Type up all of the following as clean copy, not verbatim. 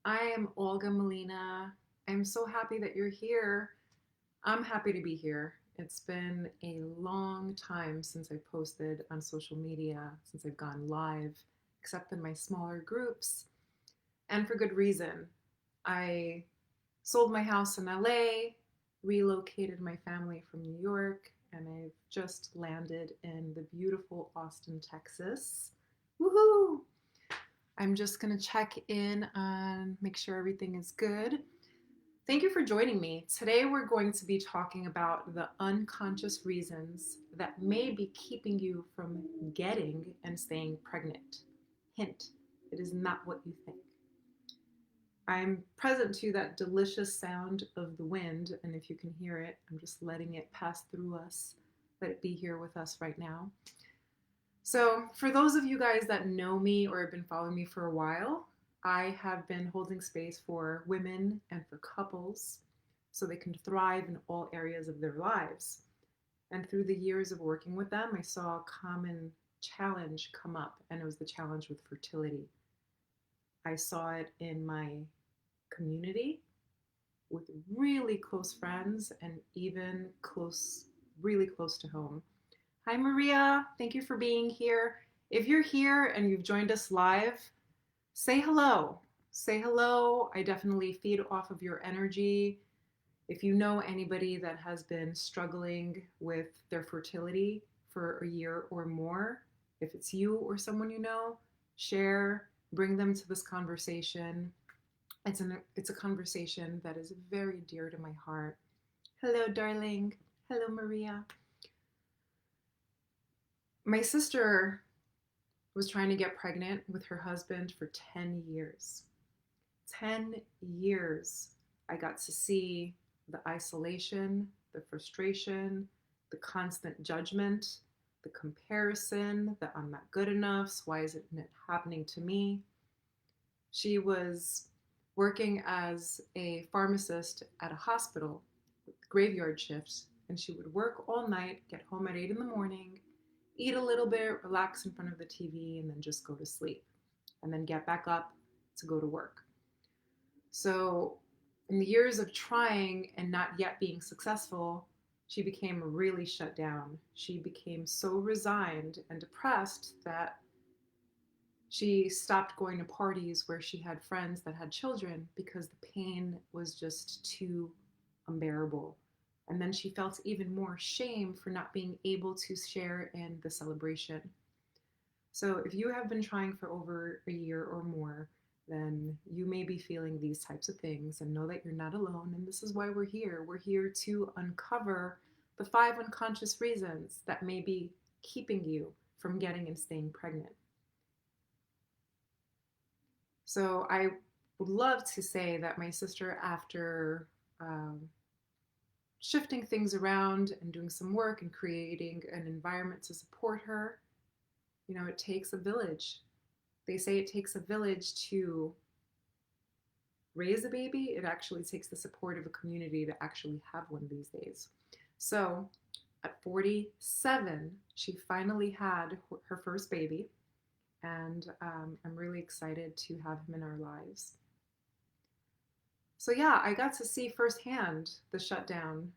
I am Olga Molina. I'm so happy that you're here. I'm happy to be here. It's been a long time since I posted on social media, since I've gone live, except in my smaller groups, and for good reason. I sold my house in LA, relocated my family from New York, and I've just landed in the beautiful Austin, Texas. Woohoo! I'm just going to check in and make sure everything is good. Thank you for joining me. Today, we're going to be talking about the unconscious reasons that may be keeping you from getting and staying pregnant. Hint, it is not what you think. I'm present to that delicious sound of the wind, and if you can hear it, I'm just letting it pass through us. Let it be here with us right now. So, for those of you guys that know me or have been following me for a while, I have been holding space for women and for couples so they can thrive in all areas of their lives. And through the years of working with them, I saw a common challenge come up, and it was the challenge with fertility. I saw it in my community with really close friends and even really close to home. Hi, Maria. Thank you for being here. If you're here and you've joined us live, say hello. Say hello. I definitely feed off of your energy. If you know anybody that has been struggling with their fertility for a year or more, if it's you or someone you know, share, bring them to this conversation. It's a conversation that is very dear to my heart. Hello, darling. Hello, Maria. My sister was trying to get pregnant with her husband for 10 years. 10 years. I got to see the isolation, the frustration, the constant judgment, the comparison that I'm not good enough. So why isn't it happening to me? She was working as a pharmacist at a hospital with graveyard shifts, and she would work all night, get home at 8 in the morning, eat a little bit, relax in front of the TV, and then just go to sleep, and then get back up to go to work. So, in the years of trying and not yet being successful, she became really shut down. She became so resigned and depressed that she stopped going to parties where she had friends that had children because the pain was just too unbearable. And then she felt even more shame for not being able to share in the celebration. So if you have been trying for over a year or more, then you may be feeling these types of things, and know that you're not alone. And this is why we're here. We're here to uncover the 5 unconscious reasons that may be keeping you from getting and staying pregnant. So I would love to say that my sister, after shifting things around and doing some work and creating an environment to support her, it takes a village. They say it takes a village to raise a baby. It actually takes the support of a community to actually have one these days. So at 47, she finally had her first baby, and I'm really excited to have him in our lives. So yeah, I got to see firsthand the shutdown,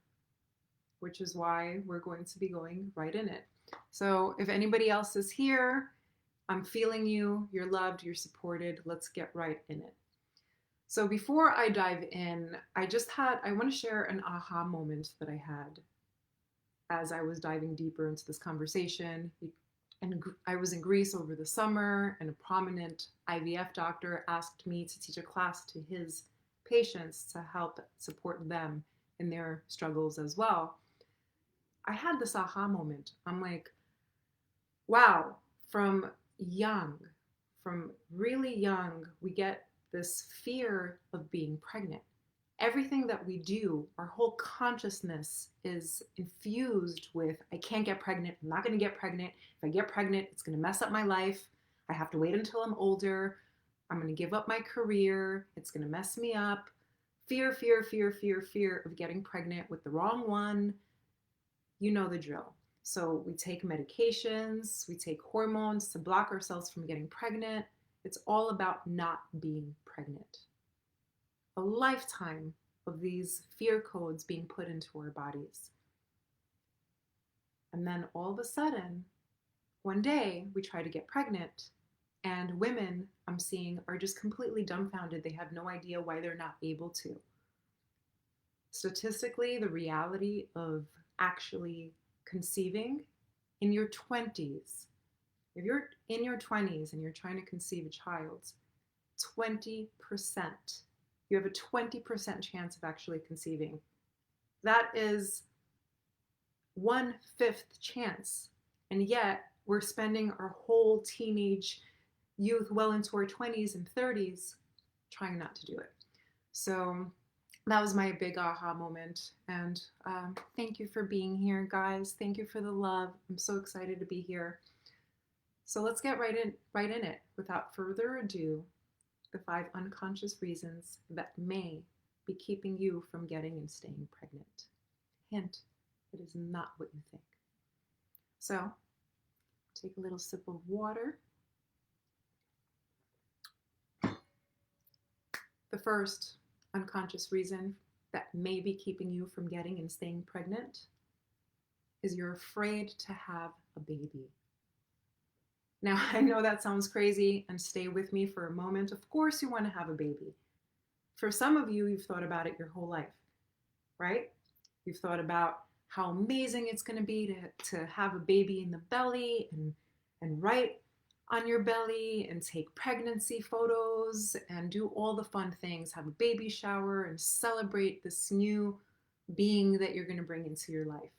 which is why we're going to be going right in it. So if anybody else is here, I'm feeling you, you're loved, you're supported. Let's get right in it. So before I dive in, I want to share an aha moment that I had as I was diving deeper into this conversation. And I was in Greece over the summer, and a prominent IVF doctor asked me to teach a class to his patients to help support them in their struggles as well. I had this aha moment. I'm like, wow, from young, from really young, we get this fear of being pregnant. Everything that we do, our whole consciousness is infused with, I can't get pregnant, I'm not going to get pregnant. If I get pregnant, it's going to mess up my life. I have to wait until I'm older. I'm going to give up my career. It's going to mess me up. Fear, fear, fear, fear, fear of getting pregnant with the wrong one. You know the drill. So we take medications, we take hormones to block ourselves from getting pregnant. It's all about not being pregnant. a lifetime of these fear codes being put into our bodies. And then all of a sudden, one day we try to get pregnant, and women I'm seeing are just completely dumbfounded. They have no idea why they're not able to. Statistically, the reality of actually conceiving in your 20s, if you're in your 20s and you're trying to conceive a child, 20%, you have a 20% chance of actually conceiving. That is 1/5 chance. And yet we're spending our whole teenage youth, well into our 20s and 30s, trying not to do it. So that was my big aha moment. And thank you for being here, guys. Thank you for the love. I'm so excited to be here. So let's get right in it. Without further ado, the 5 unconscious reasons that may be keeping you from getting and staying pregnant. Hint, it is not what you think. So take a little sip of water. The first unconscious reason that may be keeping you from getting and staying pregnant is you're afraid to have a baby. Now, I know that sounds crazy, and stay with me for a moment. Of course you want to have a baby. For some of you, you've thought about it your whole life, right? You've thought about how amazing it's going to be to have a baby in the belly and write on your belly and take pregnancy photos and do all the fun things, have a baby shower and celebrate this new being that you're going to bring into your life.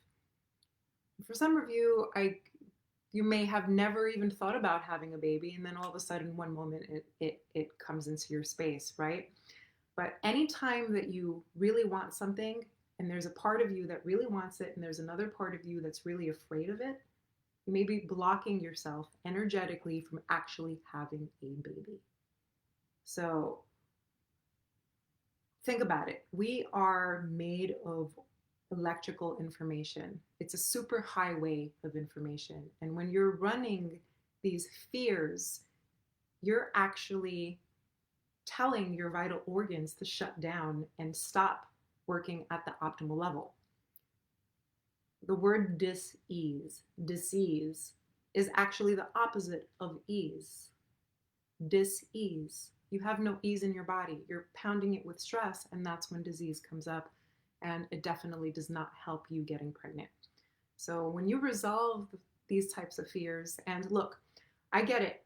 For some of you, you may have never even thought about having a baby, and then all of a sudden one moment it comes into your space, right? But anytime that you really want something and there's a part of you that really wants it and there's another part of you that's really afraid of it, you may be blocking yourself energetically from actually having a baby. So think about it. We are made of electrical information. It's a super highway of information. And when you're running these fears, you're actually telling your vital organs to shut down and stop working at the optimal level. The word disease is actually the opposite of ease. Dis-ease. You have no ease in your body. You're pounding it with stress, and that's when disease comes up, and it definitely does not help you getting pregnant. So when you resolve these types of fears, and look, I get it.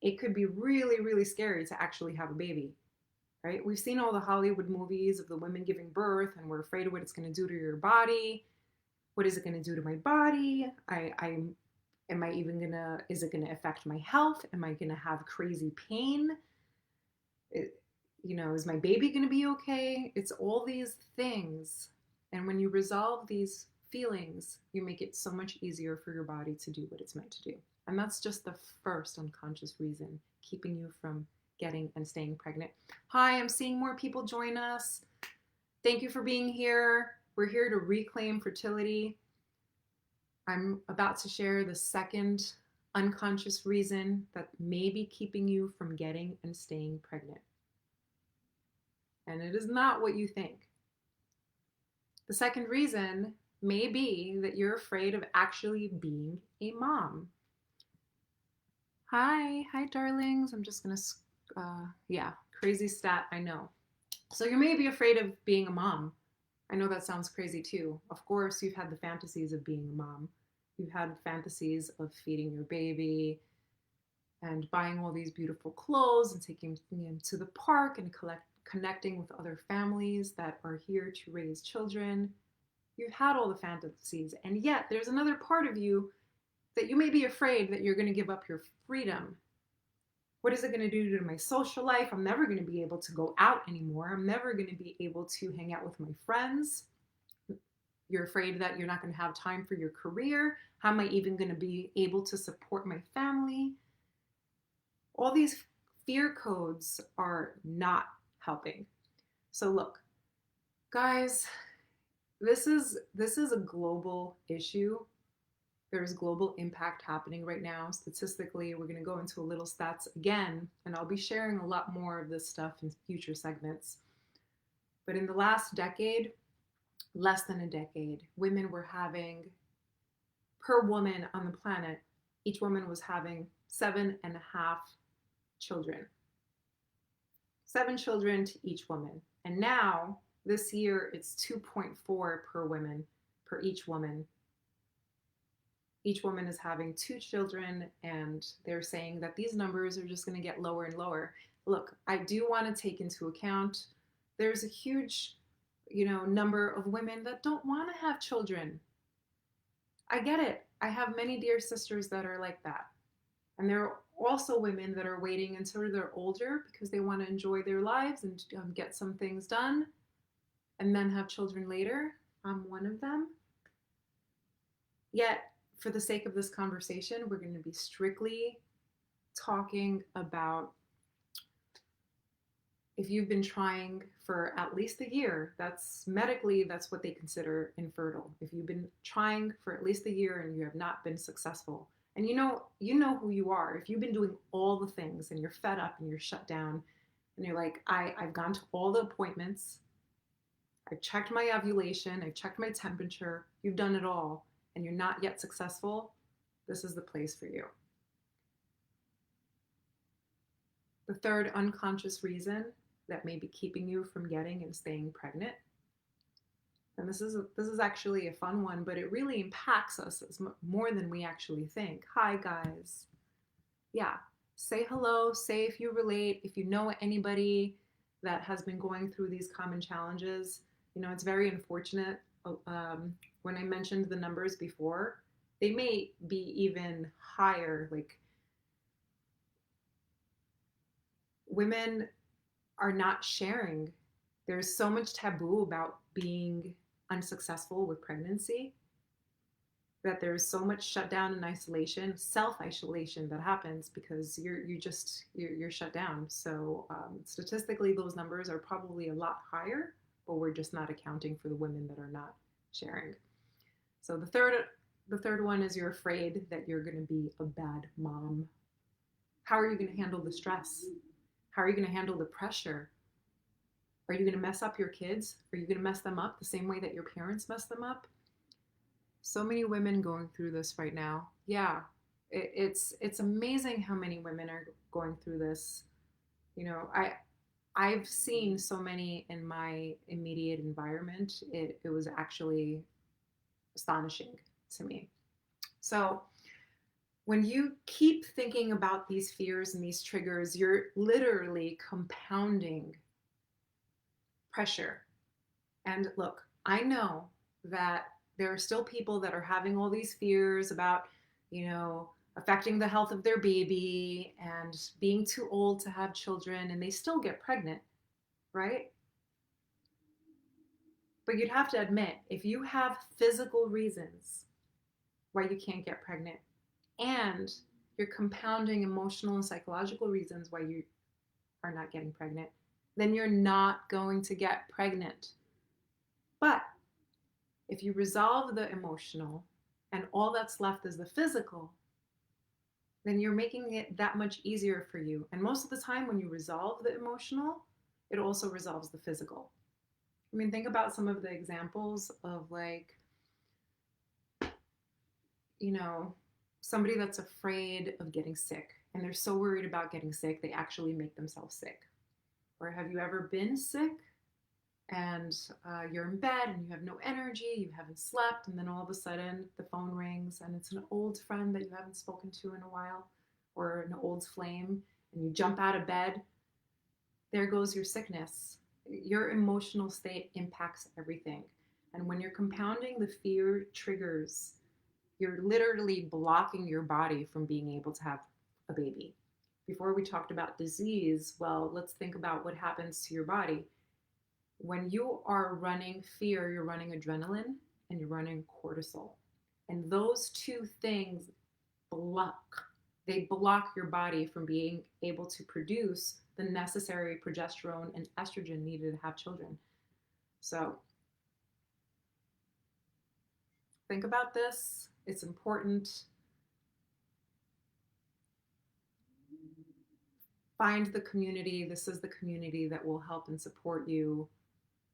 It could be really, really scary to actually have a baby, right? We've seen all the Hollywood movies of the women giving birth, and we're afraid of what it's going to do to your body. What is it going to do to my body? Is it going to affect my health? Am I going to have crazy pain? Is my baby going to be okay? It's all these things. And when you resolve these feelings, you make it so much easier for your body to do what it's meant to do. And that's just the first unconscious reason keeping you from getting and staying pregnant. Hi, I'm seeing more people join us. Thank you for being here. We're here to reclaim fertility. I'm about to share the second unconscious reason that may be keeping you from getting and staying pregnant. And it is not what you think. The second reason may be that you're afraid of actually being a mom. Hi, darlings. I'm just gonna, crazy stat, I know. So you may be afraid of being a mom. I know that sounds crazy too. Of course, you've had the fantasies of being a mom. You've had fantasies of feeding your baby and buying all these beautiful clothes and taking them to the park and connecting with other families that are here to raise children. You've had all the fantasies, and yet there's another part of you that you may be afraid that you're going to give up your freedom. What is it going to do to my social life? I'm never going to be able to go out anymore. I'm never going to be able to hang out with my friends. You're afraid that you're not going to have time for your career. How am I even going to be able to support my family? All these fear codes are not helping. So look, guys, this is a global issue. There's global impact happening right now. Statistically, we're going to go into a little stats again, and I'll be sharing a lot more of this stuff in future segments. But in the last decade, less than a decade, women were having, per woman on the planet, each woman was having 7.5 children. 7 children to each woman. And now, this year, it's 2.4 per woman, per each woman. Each woman is having 2 children, and they're saying that these numbers are just going to get lower and lower. Look, I do want to take into account there's a huge, number of women that don't want to have children. I get it. I have many dear sisters that are like that. And there are also women that are waiting until they're older because they want to enjoy their lives and get some things done and then have children later. I'm one of them. Yet, for the sake of this conversation, we're going to be strictly talking about if you've been trying for at least a year. That's medically, that's what they consider infertile. If you've been trying for at least a year and you have not been successful, and you know who you are. If you've been doing all the things and you're fed up and you're shut down and you're like, I've gone to all the appointments, I've checked my ovulation, I've checked my temperature, you've done it all, and you're not yet successful, this is the place for you. The third unconscious reason that may be keeping you from getting and staying pregnant, and this is actually a fun one, but it really impacts us more than we actually think. Hi, guys. Yeah, say hello, say if you relate, if you know anybody that has been going through these common challenges. It's very unfortunate. When I mentioned the numbers before, they may be even higher. Like, women are not sharing. There's so much taboo about being unsuccessful with pregnancy that there's so much shutdown and isolation, self-isolation that happens because you're shut down. So statistically, those numbers are probably a lot higher, but we're just not accounting for the women that are not sharing. So the third one is you're afraid that you're going to be a bad mom. How are you going to handle the stress? How are you going to handle the pressure? Are you going to mess up your kids? Are you going to mess them up the same way that your parents messed them up? So many women going through this right now. Yeah, it's amazing how many women are going through this. I've seen so many in my immediate environment. It was actually astonishing to me. So when you keep thinking about these fears and these triggers, you're literally compounding pressure. And look, I know that there are still people that are having all these fears about, affecting the health of their baby and being too old to have children, and they still get pregnant, right? But you'd have to admit, if you have physical reasons why you can't get pregnant, and you're compounding emotional and psychological reasons why you are not getting pregnant, then you're not going to get pregnant. But if you resolve the emotional and all that's left is the physical, then you're making it that much easier for you. And most of the time when you resolve the emotional, it also resolves the physical. I mean, think about some of the examples of somebody that's afraid of getting sick and they're so worried about getting sick, they actually make themselves sick. Or have you ever been sick and you're in bed and you have no energy, you haven't slept, and then all of a sudden the phone rings and it's an old friend that you haven't spoken to in a while, or an old flame, and you jump out of bed? There goes your sickness. Your emotional state impacts everything. And when you're compounding the fear triggers, you're literally blocking your body from being able to have a baby. Before we talked about disease, well, let's think about what happens to your body. When you are running fear, you're running adrenaline and you're running cortisol. And those two things they block your body from being able to produce the necessary progesterone and estrogen needed to have children. So think about this. It's important. Find the community. This is the community that will help and support you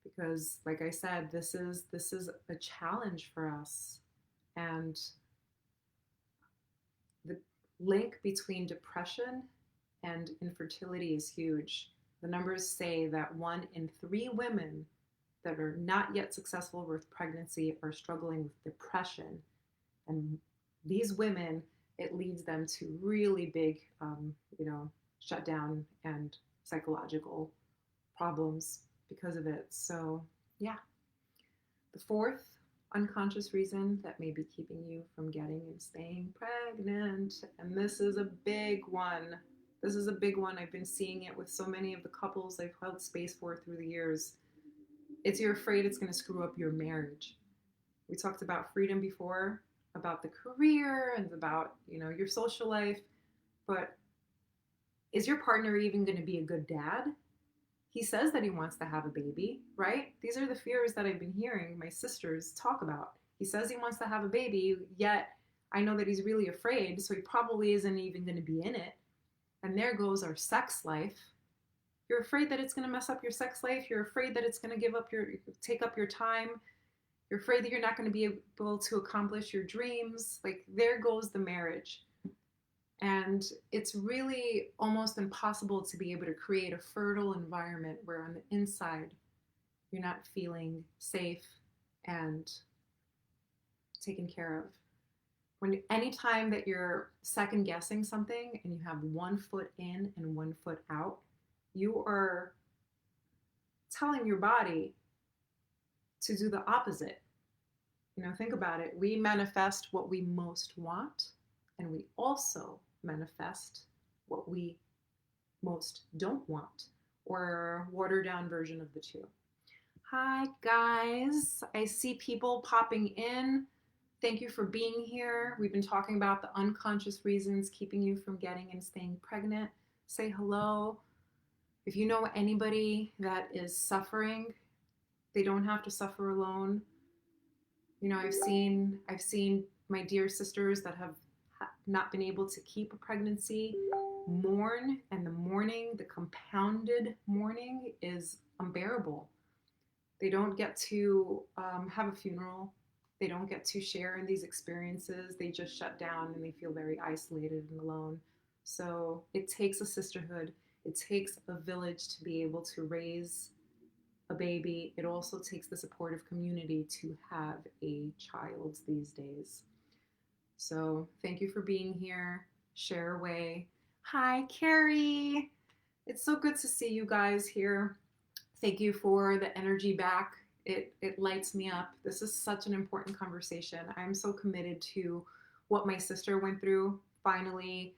because like I said, this is a challenge for us. And the link between depression and infertility is huge. The numbers say that 1 in 3 women that are not yet successful with pregnancy are struggling with depression. And these women, it leads them to really big, shutdown and psychological problems because of it. So, yeah. The fourth unconscious reason that may be keeping you from getting and staying pregnant, and this is a big one. This is a big one. I've been seeing it with so many of the couples I've held space for through the years. It's you're afraid it's going to screw up your marriage. We talked about freedom before, about the career and about, your social life, but is your partner even going to be a good dad? He says that he wants to have a baby, right? These are the fears that I've been hearing my sisters talk about. He says he wants to have a baby, yet I know that he's really afraid, so he probably isn't even going to be in it. And there goes our sex life. You're afraid that it's going to mess up your sex life. You're afraid that it's going to take up your time. You're afraid that you're not going to be able to accomplish your dreams. Like, there goes the marriage. And it's really almost impossible to be able to create a fertile environment where on the inside you're not feeling safe and taken care of. Anytime that you're second guessing something and you have 1 foot in and 1 foot out, you are telling your body to do the opposite. Think about it. We manifest what we most want, and we also manifest what we most don't want, or a watered down version of the two. Hi, guys. I see people popping in. Thank you for being here. We've been talking about the unconscious reasons keeping you from getting and staying pregnant. Say hello. If you know anybody that is suffering, they don't have to suffer alone. I've seen my dear sisters that have not been able to keep a pregnancy mourn, and the compounded mourning is unbearable. They don't get to have a funeral. They don't get to share in these experiences. They just shut down and they feel very isolated and alone. So it takes a sisterhood. It takes a village to be able to raise a baby. It also takes the supportive community to have a child these days. So thank you for being here. Share away. Hi, Carrie. It's so good to see you guys here. Thank you for the energy back. It lights me up. This is such an important conversation. I'm so committed to what my sister went through, finally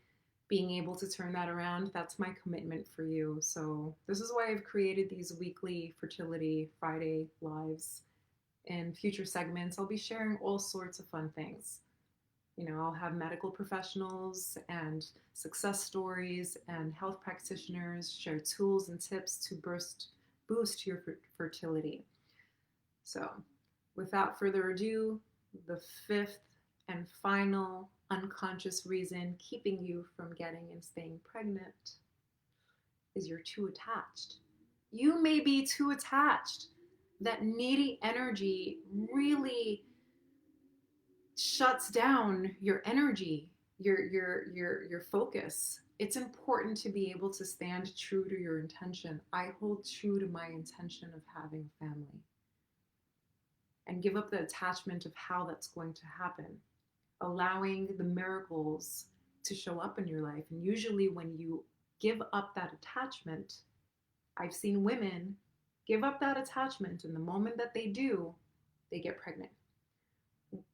being able to turn that around. That's my commitment for you. So this is why I've created these weekly Fertility Friday lives. In future segments, I'll be sharing all sorts of fun things. I'll have medical professionals and success stories and health practitioners share tools and tips to boost your fertility. So, without further ado, the fifth and final unconscious reason keeping you from getting and staying pregnant is you're too attached. You may be too attached. That needy energy really shuts down your energy, your focus. It's important to be able to stand true to your intention. I hold true to my intention of having a family, and give up the attachment of how that's going to happen, allowing the miracles to show up in your life. And usually when you give up that attachment, I've seen women give up that attachment, and the moment that they do, they get pregnant.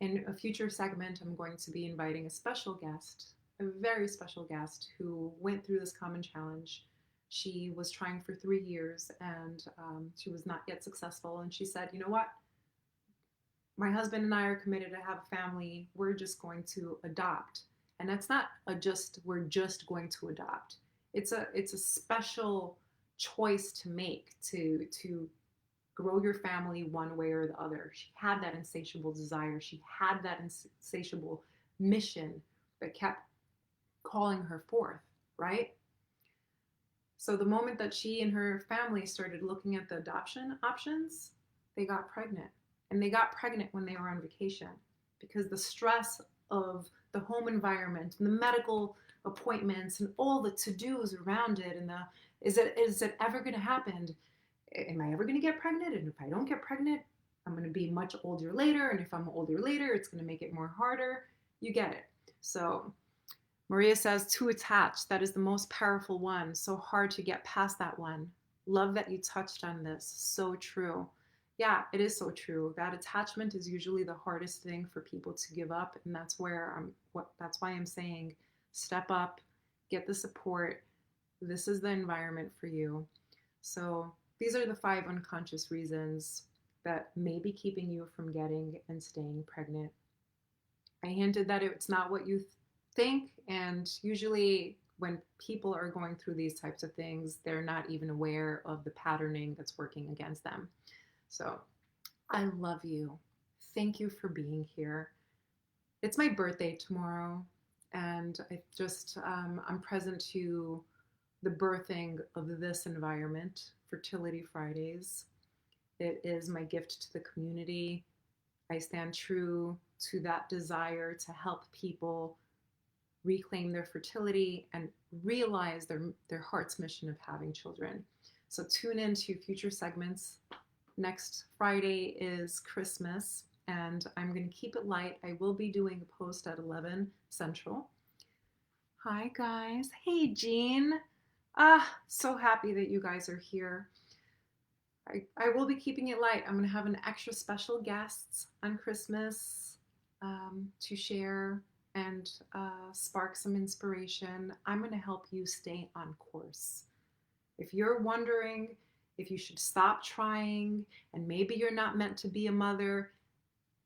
In a future segment, I'm going to be inviting a special guest, a very special guest who went through this common challenge. She was trying for 3 years and she was not yet successful. And she said, you know what? My husband and I are committed to have a family. We're just going to adopt. And that's not we're just going to adopt. It's a special choice to make to grow your family one way or the other. She had that insatiable desire. She had that insatiable mission that kept calling her forth, right? So the moment that she and her family started looking at the adoption options, they got pregnant. And they got pregnant when they were on vacation because the stress of the home environment and the medical appointments and all the to-dos around it, and the is it ever going to happen? Am I ever going to get pregnant? And if I don't get pregnant, I'm going to be much older later. And if I'm older later, it's going to make it more harder. You get it. So Maria says, too attached. That is the most powerful one. So hard to get past that one. Love that you touched on this. So true. Yeah, it is so true. That attachment is usually the hardest thing for people to give up. And that's why I'm saying step up, get the support. This is the environment for you. So these are the 5 unconscious reasons that may be keeping you from getting and staying pregnant. I hinted that it's not what you think, and usually when people are going through these types of things, they're not even aware of the patterning that's working against them. So I love you. Thank you for being here. It's my birthday tomorrow, and I'm present to the birthing of this environment, Fertility Fridays. It is my gift to the community. I stand true to that desire to help people reclaim their fertility and realize their heart's mission of having children. So tune in to future segments. Next Friday is Christmas, and I'm going to keep it light. I will be doing a post at 11 Central. Hi, guys. Hey, Jean. So happy that you guys are here. I will be keeping it light. I'm going to have an extra special guests on Christmas to share and spark some inspiration. I'm going to help you stay on course. If you're wondering if you should stop trying and maybe you're not meant to be a mother,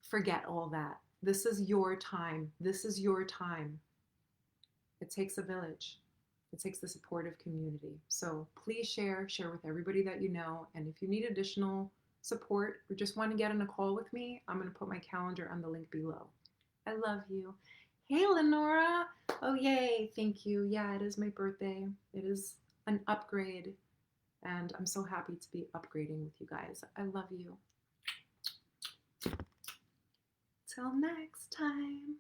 forget all that. This is your time. This is your time. It takes a village. It takes the supportive community. So please share with everybody that you know. And if you need additional support or just want to get on a call with me, I'm going to put my calendar on the link below. I love you. Hey, Lenora. Oh, yay. Thank you. Yeah, it is my birthday. It is an upgrade. And I'm so happy to be upgrading with you guys. I love you. Till next time.